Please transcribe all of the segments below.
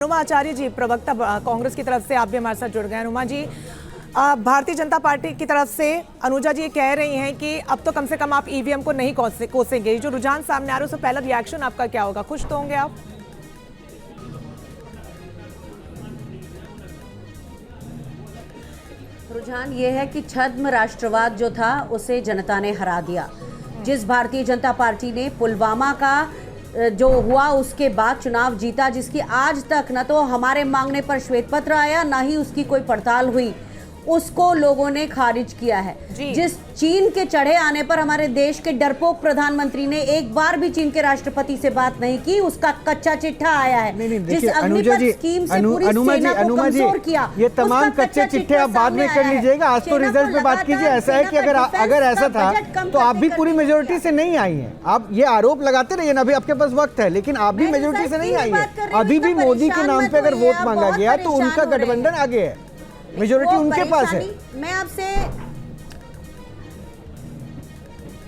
अनुमा आचार्य जी, प्रवक्ता कांग्रेस की तरफ से आप भी हमारे साथ जुड़ गए। अनुमा जी, भारतीय जनता पार्टी की तरफ से अनुजा जी ये कह रही हैं कि अब तो कम से कम आप ईवीएम को नहीं कोसेंगे। जो रुझान सामने आ रहा है उससे पहला रिएक्शन आपका क्या होगा? खुश तो होंगे आप? रुझान ये है कि छद्म राष्ट्रवाद जो था उसे जनता ने हरा दिया। जिस भारतीय जनता पार्टी ने पुलवामा का जो हुआ उसके बाद चुनाव जीता, जिसकी आज तक न तो हमारे मांगने पर श्वेत पत्र आया, ना ही उसकी कोई पड़ताल हुई, उसको लोगों ने खारिज किया है। जिस चीन के चढ़े आने पर हमारे देश के डरपोक प्रधानमंत्री ने एक बार भी चीन के राष्ट्रपति से बात नहीं की, उसका कच्चा चिट्ठा आया है। जिस अग्निपथ स्कीम से पूरी सेना को कमजोर किया, ये तमाम कच्चे चिट्ठे आप बाद में कर लीजिएगा। आज तो रिजल्ट पे बात कीजिए। ऐसा है कि अगर ऐसा था तो आप भी पूरी मेजोरिटी से नहीं आई हैं। आप ये आरोप लगाते रहिए ना, अभी आपके पास वक्त है, लेकिन आप भी मेजोरिटी से नहीं आई है। अभी भी मोदी के नाम पे अगर वोट मांगा गया तो उनका गठबंधन आगे है, मेजोरिटी उनके पास है।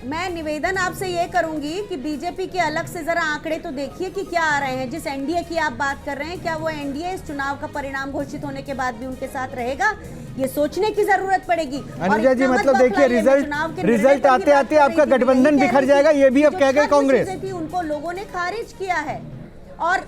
मैं निवेदन आपसे ये करूंगी कि बीजेपी के अलग से जरा आंकड़े तो देखिए कि क्या आ रहे हैं। जिस एनडीए की आप बात कर रहे हैं, क्या वो एनडीए इस चुनाव का परिणाम घोषित होने के बाद भी उनके साथ रहेगा? ये सोचने की जरूरत पड़ेगी। अनुजा जी, मतलब देखिए रिजल्ट आते आते आपका गठबंधन बिखर जाएगा, ये भी अब कह गई कांग्रेस। उनको लोगों ने खारिज किया है। और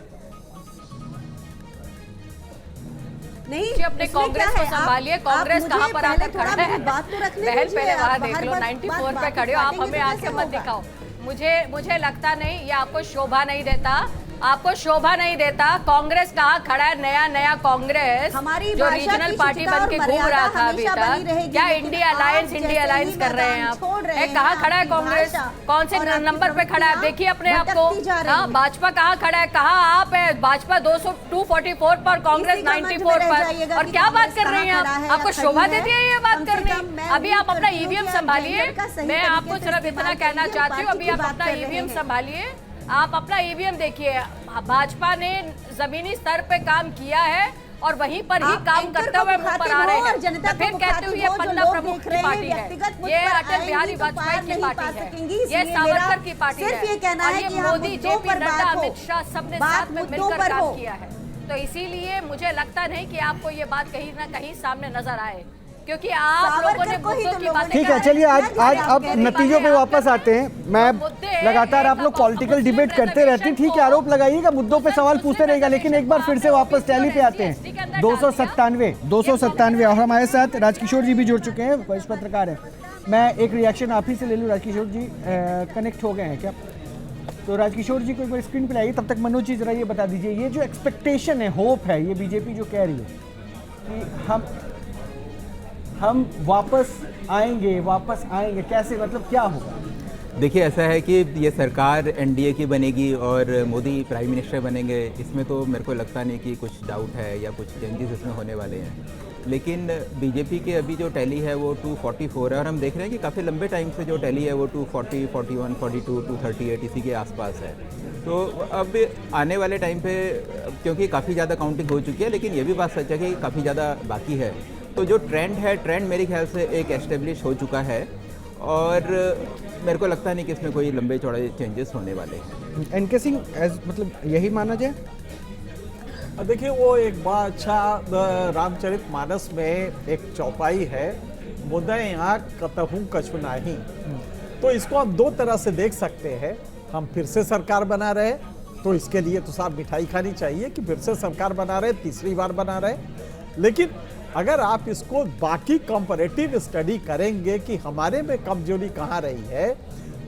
नहीं, अपने कांग्रेस को संभालिए। कांग्रेस कहां पर आकर खड़ा है? बहन पहले वहां देख लो, 94 पे खड़े हो आप, हमें आके मत दिखाओ। मुझे लगता नहीं, ये आपको शोभा नहीं देता, आपको शोभा नहीं देता। कांग्रेस कहाँ खड़ा है? नया कांग्रेस जो रीजनल पार्टी बन के घूम रहा था अभी तक। क्या इंडिया अलायंस कर रहे हैं आप? कहाँ खड़ा है कांग्रेस? कौन से नंबर पे खड़ा है? देखिए अपने आप को। भाजपा कहाँ खड़ा है? कहाँ आप है? भाजपा 244 पर, कांग्रेस 94 पर। और क्या बात कर रही हैं आप? आपको शोभा देती है ये बात करनी? अभी आप अपना ईवीएम संभालिए। मैं आपको सिर्फ इतना कहना चाहती हूँ, अभी आप अपना ईवीएम संभालिए। आप अपना ईवीएम देखिए। भाजपा ने जमीनी स्तर पे काम किया है और वहीं पर ही काम करते हुए मुंह पर आ रहे हैं। फिर कहते हुए ये पन्ना प्रमुख की पार्टी है, ये अटल बिहारी वाजपेयी की पार्टी है, ये सावरकर की पार्टी है, और ये मोदी, जेपी नड्डा, अमित शाह सबने साथ में मिलकर काम किया है। तो इसीलिए मुझे लगता नहीं कि आपको ये बात कहीं ना कहीं सामने नजर आए, क्योंकि आप लोगों ने मुद्दों की बातें। ठीक है, चलिए आज अब नतीजों पे वापस आते हैं। मैं लगातार आप लोग पॉलिटिकल डिबेट करते रहते हैं, ठीक है, आरोप लगाइएगा, मुद्दों पे सवाल पूछते रहेगा, लेकिन एक बार फिर से वापस टैली पे आते हैं। 297 और हमारे साथ राजकिशोर जी भी जुड़ चुके हैं, वरिष्ठ पत्रकार हैं। मैं एक रिएक्शन आप ही से ले लूँ। राजकिशोर जी कनेक्ट हो गए हैं क्या? तो राजकिशोर जी को एक बार स्क्रीन पर आइए, तब तक मनोज जी जरा ये बता दीजिए, ये जो एक्सपेक्टेशन है, होप है, ये बीजेपी जो कह रही है कि हम वापस आएंगे, कैसे, मतलब क्या होगा? देखिए, ऐसा है कि ये सरकार एनडीए की बनेगी और मोदी प्राइम मिनिस्टर बनेंगे, इसमें तो मेरे को लगता नहीं कि कुछ डाउट है या कुछ चेंजेस इसमें होने वाले हैं। लेकिन बीजेपी के अभी जो टैली है वो 244 है, और हम देख रहे हैं कि काफ़ी लंबे टाइम से जो टैली है वो 240, 41, 42, 238 इसी के आसपास है। तो अब आने वाले टाइम पे, क्योंकि काफ़ी ज़्यादा काउंटिंग हो चुकी है, लेकिन ये भी बात सच है कि काफ़ी ज़्यादा बाकी है। तो जो ट्रेंड मेरे ख्याल से एक एस्टेब्लिश हो चुका है, और मेरे को लगता नहीं कि इसमें कोई लंबे चौड़े चेंजेस होने वाले हैं। एनके सिंह, मतलब यही माना जाए? देखिए, वो एक बात अच्छा, रामचरितमानस में एक चौपाई है, मुद्दा यहाँ कतहूँ कछु नहीं। तो इसको हम दो तरह से देख सकते हैं। हम फिर से सरकार बना रहे, तो इसके लिए तो साहब मिठाई खानी चाहिए कि फिर से सरकार बना रहे, तीसरी बार बना रहे। लेकिन अगर आप इसको बाकी कंपैरेटिव स्टडी करेंगे कि हमारे में कमजोरी कहाँ रही है,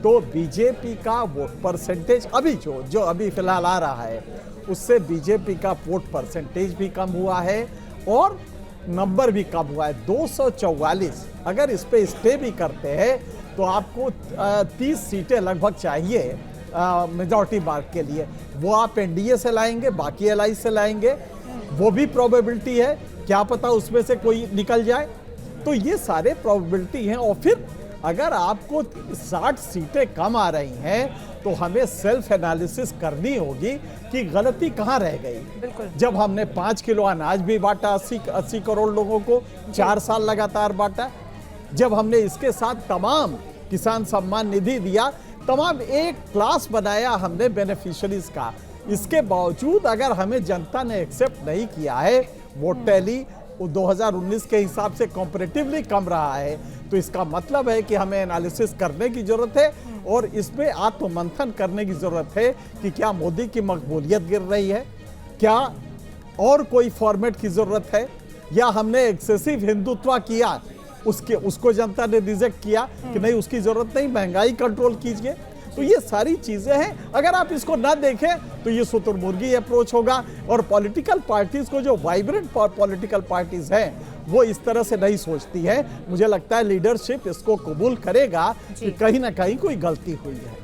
तो बीजेपी का वोट परसेंटेज अभी जो अभी फिलहाल आ रहा है, उससे बीजेपी का वोट परसेंटेज भी कम हुआ है और नंबर भी कम हुआ है। 244 अगर इस पे स्टे भी करते हैं तो आपको 30 सीटें लगभग चाहिए मेजॉरिटी मार्क के लिए। वो आप एनडीए से लाएंगे, बाकी अलायंस से लाएंगे, वो भी प्रोबेबिलिटी है, क्या पता उसमें से कोई निकल जाए। तो ये सारे प्रोबेबिलिटी हैं। और फिर अगर आपको 60 सीटें कम आ रही हैं तो हमें सेल्फ एनालिसिस करनी होगी कि गलती कहाँ रह गई। जब हमने 5 किलो अनाज भी बांटा 80 करोड़ लोगों को, 4 साल लगातार बांटा, जब हमने इसके साथ तमाम किसान सम्मान निधि दिया, तमाम एक क्लास बनाया हमने बेनिफिशियरीज का, इसके बावजूद अगर हमें जनता ने एक्सेप्ट नहीं किया है, वोट टैली 2019 के हिसाब से कंपैरेटिवली कम रहा है, तो इसका मतलब है कि हमें एनालिसिस करने की जरूरत है और इसमें आत्ममंथन करने की जरूरत है कि क्या मोदी की मकबूलियत गिर रही है, क्या और कोई फॉर्मेट की जरूरत है, या हमने एक्सेसिव हिंदुत्व किया, उसको जनता ने रिजेक्ट किया कि नहीं उसकी जरूरत नहीं, महंगाई कंट्रोल कीजिए। तो ये सारी चीजें हैं, अगर आप इसको ना देखें तो ये शुतुरमुर्गी अप्रोच होगा और पॉलिटिकल पार्टीज को, जो वाइब्रेंट पॉलिटिकल पार्टीज हैं, वो इस तरह से नहीं सोचती है। मुझे लगता है लीडरशिप इसको कबूल करेगा कि कहीं ना कहीं कोई गलती हुई है।